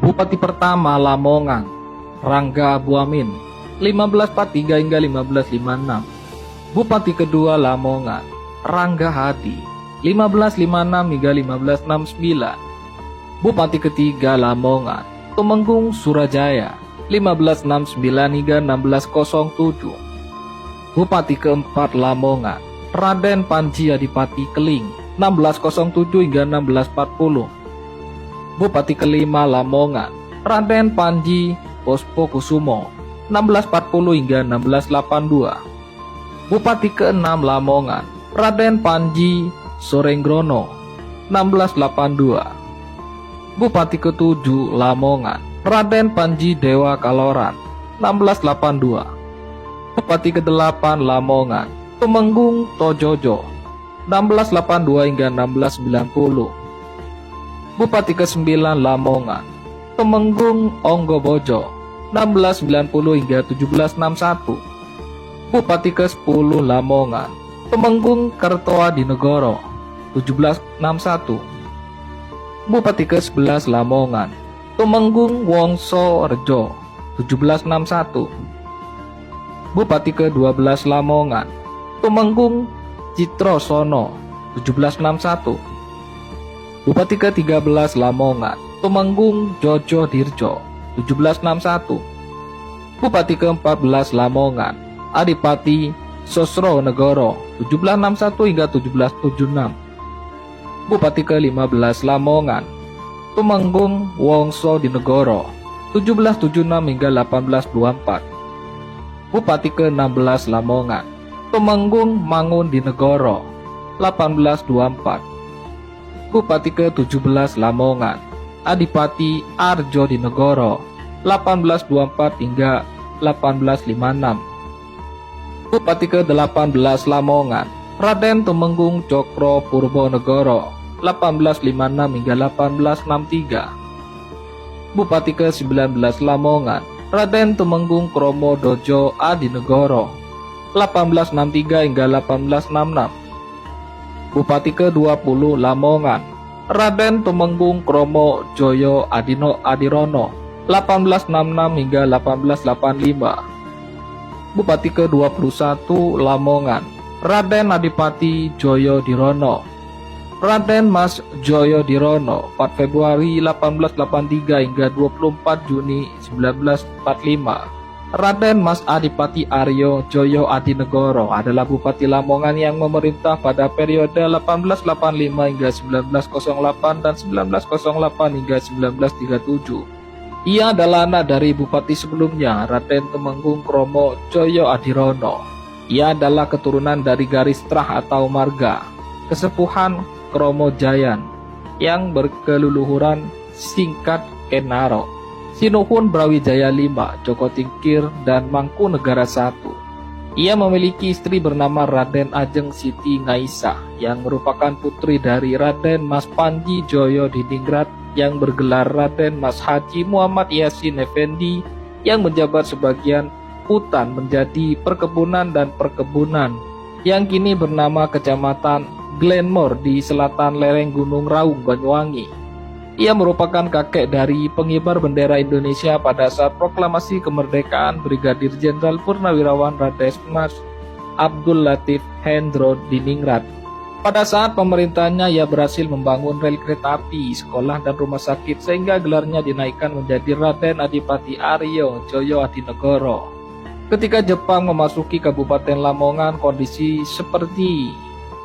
Bupati pertama Lamongan, Rangga Buamin, 1543 hingga 1556. Bupati kedua Lamongan, Rangga Hadi, 1556 hingga 1569. Bupati ketiga Lamongan, Tumenggung Surajaya, 1569 hingga 1607. Bupati keempat Lamongan, Raden Panji Adipati Keling, 1607 hingga 1640. Bupati kelima Lamongan, Raden Panji Pospokusumo, 1640 hingga 1682. Bupati keenam Lamongan, Raden Panji Sorenggrono, 1682. Bupati ketujuh Lamongan, Raden Panji Dewa Kaloran, 1682. Bupati kedelapan Lamongan, Tumenggung Tojojo, 1682 hingga 1690. Bupati ke-9 Lamongan, Tumenggung Onggobojo, 1690 hingga 1761. Bupati ke-10 Lamongan, Tumenggung Kertoadinegoro, 1761. Bupati ke-11 Lamongan, Tumenggung Wongso Rejo, 1761. Bupati ke-12 Lamongan, Tumenggung Citrosono, 1761. Bupati ke-13 Lamongan, Tumenggung Jojo Dirjo, 1761. Bupati ke-14 Lamongan, Adipati Sosro Negoro, 1761 hingga 1776. Bupati ke-15 Lamongan, Tumenggung Wongso Dinegoro, 1776 hingga 1824. Bupati ke-16 Lamongan, Tumenggung Mangun Dinegoro, 1824. Bupati ke-17 Lamongan, Adipati Arjo Dinegoro, 1824 hingga 1856. Bupati ke-18 Lamongan, Raden Tumenggung Cokro Purbo-Negoro, 1856 hingga 1863. Bupati ke-19 Lamongan, Raden Tumenggung Kromo Dojo Adinegoro, 1863 hingga 1866. Bupati ke-20 Lamongan, Raden Tumenggung Kromo Joyo Adirono, 1866 hingga 1885. Bupati ke-21 Lamongan, Raden Adipati Joyo Dirono, Raden Mas Joyo Dirono, 4 Februari 1883 hingga 24 Juni 1945. Raden Mas Adipati Aryo Joyo Adinegoro adalah Bupati Lamongan yang memerintah pada periode 1885 hingga 1908 dan 1908 hingga 1937. Ia adalah anak dari Bupati sebelumnya, Raden Tumenggung Kromo Joyo Adirono. Ia adalah keturunan dari garis Trah atau marga Kesepuhan Kromo Jayan yang berkeluluhuran singkat Kenaro, Sinuhun Brawijaya V, Joko Tingkir, dan Mangkunegara I. Ia memiliki istri bernama Raden Ajeng Siti Ngaisa yang merupakan putri dari Raden Mas Panji Joyo Diningrat yang bergelar Raden Mas Haji Muhammad Yasin Effendi yang menjabat sebagian hutan menjadi perkebunan dan perkebunan yang kini bernama Kecamatan Glenmore di selatan lereng Gunung Raung, Banyuwangi. Ia merupakan kakek dari pengibar bendera Indonesia pada saat proklamasi kemerdekaan Brigadir Jenderal Purnawirawan Raden Mas Abdul Latif Hendro Diningrat. Pada saat pemerintahannya, ia berhasil membangun rel kereta api, sekolah, dan rumah sakit sehingga gelarnya dinaikkan menjadi Raden Adipati Aryo Joyo Adinegoro. Ketika Jepang memasuki Kabupaten Lamongan, kondisi seperti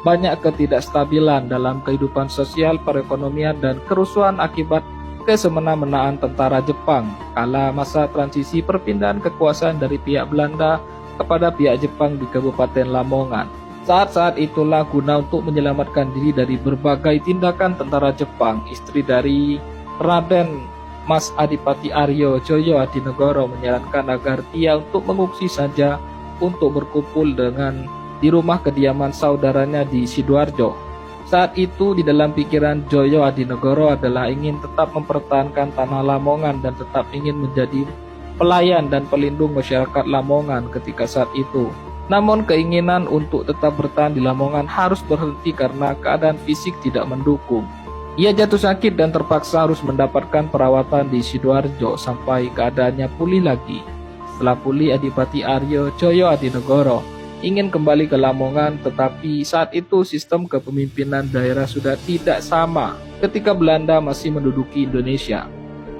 banyak ketidakstabilan dalam kehidupan sosial, perekonomian, dan kerusuhan akibat kesemena-menaan tentara Jepang kala masa transisi perpindahan kekuasaan dari pihak Belanda kepada pihak Jepang di Kabupaten Lamongan. Saat-saat itulah guna untuk menyelamatkan diri dari berbagai tindakan tentara Jepang, istri dari Raden Mas Adipati Aryo Joyo Adinegoro menyarankan agar dia untuk mengungsi saja untuk berkumpul di rumah kediaman saudaranya di Sidoarjo. Saat itu di dalam pikiran Joyo Adinegoro adalah ingin tetap mempertahankan tanah Lamongan dan tetap ingin menjadi pelayan dan pelindung masyarakat Lamongan ketika saat itu. Namun keinginan untuk tetap bertahan di Lamongan harus berhenti karena keadaan fisik tidak mendukung. Ia jatuh sakit dan terpaksa harus mendapatkan perawatan di Sidoarjo sampai keadaannya pulih lagi. Setelah pulih, Adipati Aryo Joyo Adinegoro ingin kembali ke Lamongan, tetapi saat itu sistem kepemimpinan daerah sudah tidak sama ketika Belanda masih menduduki Indonesia.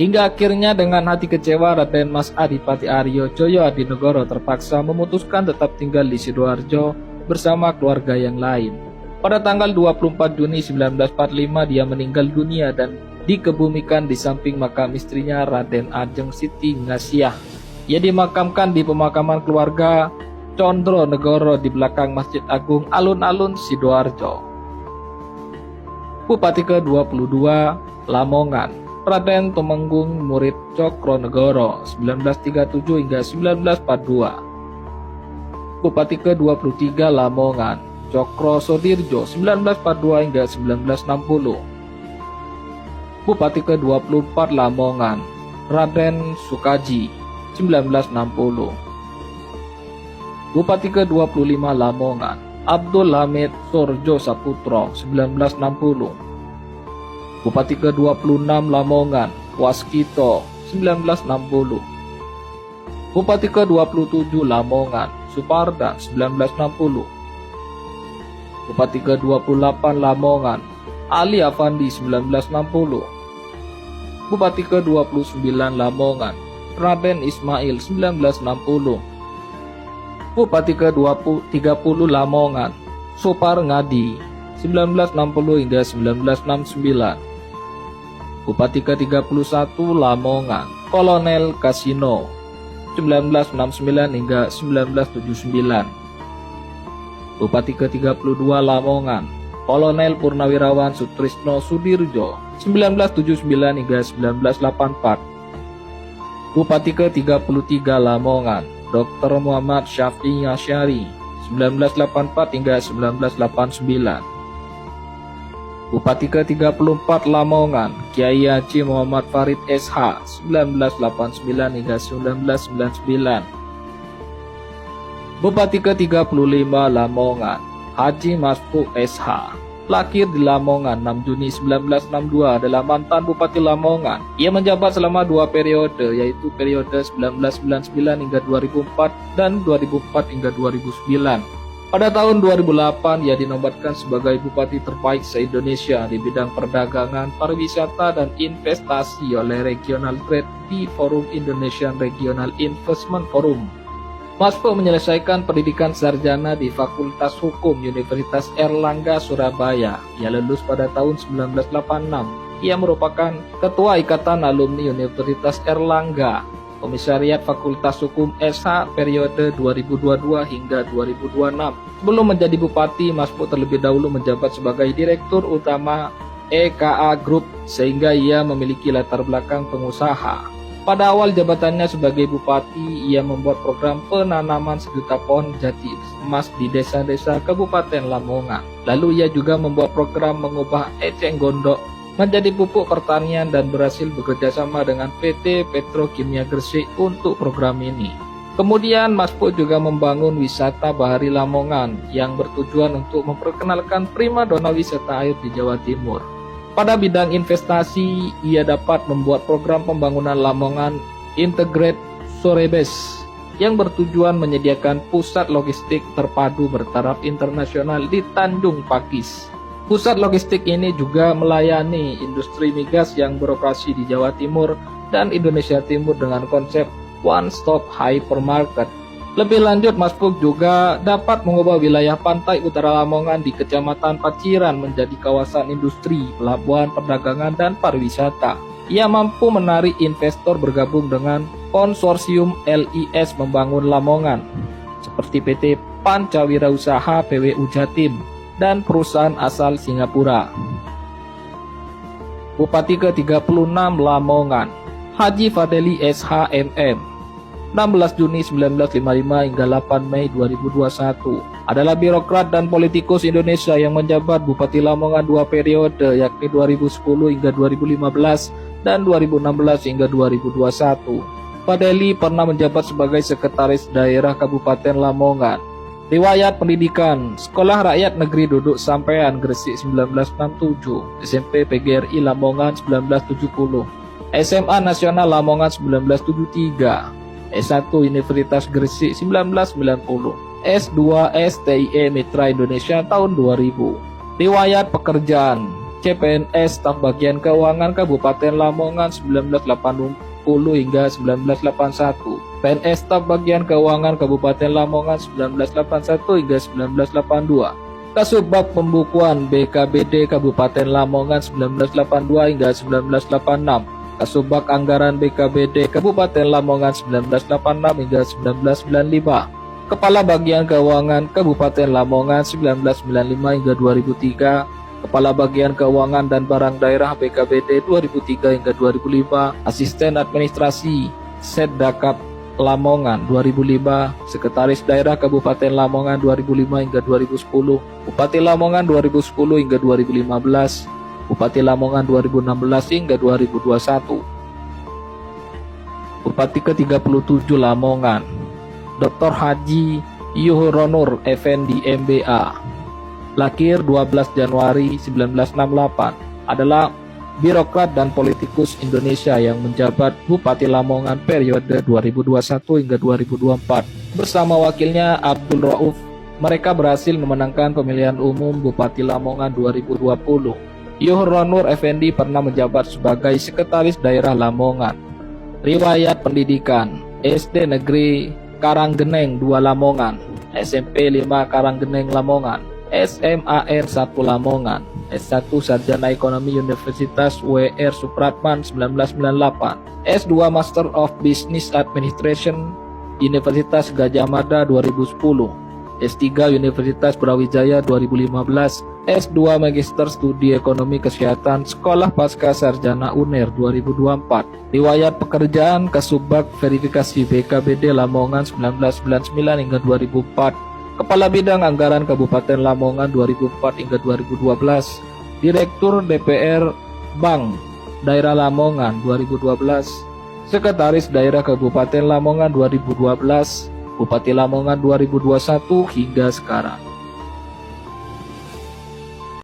Hingga akhirnya dengan hati kecewa, Raden Mas Adipati Aryo Joyo Adinegoro terpaksa memutuskan tetap tinggal di Sidoarjo bersama keluarga yang lain. Pada tanggal 24 Juni 1945 dia meninggal dunia dan dikebumikan di samping makam istrinya Raden Ajeng Siti Ngasiah. Ia dimakamkan di pemakaman keluarga Condro Negoro di belakang Masjid Agung Alun-Alun Sidoarjo. Bupati ke-22 Lamongan, Raden Tumenggung Murid Cokronegoro 1937 hingga 1942. Bupati ke-23 Lamongan, Cokro Sodirjo 1942 hingga 1960. Bupati ke-24 Lamongan, Raden Sukaji 1960. Bupati ke-25 Lamongan, Abdul Hamid Sorjo Saputro 1960. Bupati ke-26 Lamongan, Waskito 1960. Bupati ke-27 Lamongan, Suparda 1960. Bupati ke-28 Lamongan, Ali Afandi 1960. Bupati ke-29 Lamongan, Raden Ismail 1960. Bupati ke-30 Lamongan, Supar Ngadi 1960 hingga 1969. Bupati ke-31 Lamongan, Kolonel Kasino 1969 hingga 1979. Bupati ke-32 Lamongan, Kolonel Purnawirawan Sutrisno Sudirjo 1979 hingga 1984. Bupati ke-33 Lamongan, Dr. Muhammad Syafi'i Asyari 1984 hingga 1989. Bupati ke-34 Lamongan, Kiai Haji Muhammad Farid SH 1989 hingga 1999. Bupati ke-35 Lamongan, Haji Masfu SH, lahir di Lamongan 6 Juni 1962, adalah mantan Bupati Lamongan. Ia menjabat selama 2 periode, yaitu periode 1999 hingga 2004 dan 2004 hingga 2009. Pada tahun 2008, ia dinobatkan sebagai Bupati terbaik se-Indonesia di bidang perdagangan, pariwisata, dan investasi oleh Regional Trade di Forum Indonesian Regional Investment Forum. Masfu menyelesaikan pendidikan sarjana di Fakultas Hukum Universitas Erlangga, Surabaya. Ia lulus pada tahun 1986. Ia merupakan Ketua Ikatan Alumni Universitas Erlangga, Komisariat Fakultas Hukum SH periode 2022 hingga 2026. Sebelum menjadi Bupati, Masfu terlebih dahulu menjabat sebagai Direktur Utama EKA Group, sehingga ia memiliki latar belakang pengusaha. Pada awal jabatannya sebagai Bupati, ia membuat program penanaman 1 juta pohon jati emas di desa-desa Kabupaten Lamongan. Lalu ia juga membuat program mengubah eceng gondok menjadi pupuk pertanian dan berhasil bekerjasama dengan PT Petrokimia Gresik untuk program ini. Kemudian Masfu juga membangun wisata Bahari Lamongan yang bertujuan untuk memperkenalkan primadona wisata air di Jawa Timur. Pada bidang investasi, ia dapat membuat program pembangunan Lamongan Integrate Sorebes yang bertujuan menyediakan pusat logistik terpadu bertaraf internasional di Tanjung Pakis. Pusat logistik ini juga melayani industri migas yang beroperasi di Jawa Timur dan Indonesia Timur dengan konsep One Stop Hypermarket. Lebih lanjut, Masfu juga dapat mengubah wilayah pantai utara Lamongan di Kecamatan Paciran menjadi kawasan industri, pelabuhan, perdagangan, dan pariwisata. Ia mampu menarik investor bergabung dengan konsorsium LIS Membangun Lamongan, seperti PT Pancawira Usaha PWU Jatim, dan perusahaan asal Singapura. Bupati ke-36 Lamongan, Haji Fadeli SH MM, 16 Juni 1955 hingga 8 Mei 2021, adalah birokrat dan politikus Indonesia yang menjabat Bupati Lamongan 2 periode, yakni 2010 hingga 2015 dan 2016 hingga 2021. Fadeli pernah menjabat sebagai Sekretaris Daerah Kabupaten Lamongan. Riwayat pendidikan, Sekolah Rakyat Negeri Duduk Sampean Gresik 1967, SMP PGRI Lamongan 1970, SMA Nasional Lamongan 1973, S1 Universitas Gresik 1990, S2 STIE Mitra Indonesia tahun 2000. Riwayat pekerjaan, CPNS Staf Bagian Keuangan Kabupaten Lamongan 1980 hingga 1981, PNS Staf Bagian Keuangan Kabupaten Lamongan 1981 hingga 1982, Kasubag Pembukuan BKBD Kabupaten Lamongan 1982 hingga 1986, Kasubag Anggaran BKBD Kabupaten Lamongan 1986 hingga 1995, Kepala Bagian Keuangan Kabupaten Lamongan 1995 hingga 2003, Kepala Bagian Keuangan dan Barang Daerah BKBD 2003 hingga 2005, Asisten Administrasi Setdakap Lamongan 2005, Sekretaris Daerah Kabupaten Lamongan 2005 hingga 2010, Bupati Lamongan 2010 hingga 2015, Bupati Lamongan 2016 hingga 2021. Bupati ke-37 Lamongan, Dr. Haji Yuhronur Effendi MBA, lahir 12 Januari 1968, adalah birokrat dan politikus Indonesia yang menjabat Bupati Lamongan periode 2021 hingga 2024. Bersama wakilnya Abdul Rauf, mereka berhasil memenangkan pemilihan umum Bupati Lamongan 2020. Yuhronur Effendi pernah menjabat sebagai Sekretaris Daerah Lamongan. Riwayat pendidikan, SD Negeri Karanggeneng 2 Lamongan, SMP 5 Karanggeneng Lamongan, SMAN 1 Lamongan, S1 Sarjana Ekonomi Universitas WR Supratman 1998, S2 Master of Business Administration Universitas Gadjah Mada 2010, S3 Universitas Brawijaya 2015, S2 Magister Studi Ekonomi Kesehatan Sekolah Pasca Sarjana UNER 2024. Riwayat pekerjaan, Kasubag Verifikasi BKBD Lamongan 1999 hingga 2004, Kepala Bidang Anggaran Kabupaten Lamongan 2004 hingga 2012, Direktur DPR Bank Daerah Lamongan 2012, Sekretaris Daerah Kabupaten Lamongan 2012, Bupati Lamongan 2021 hingga sekarang.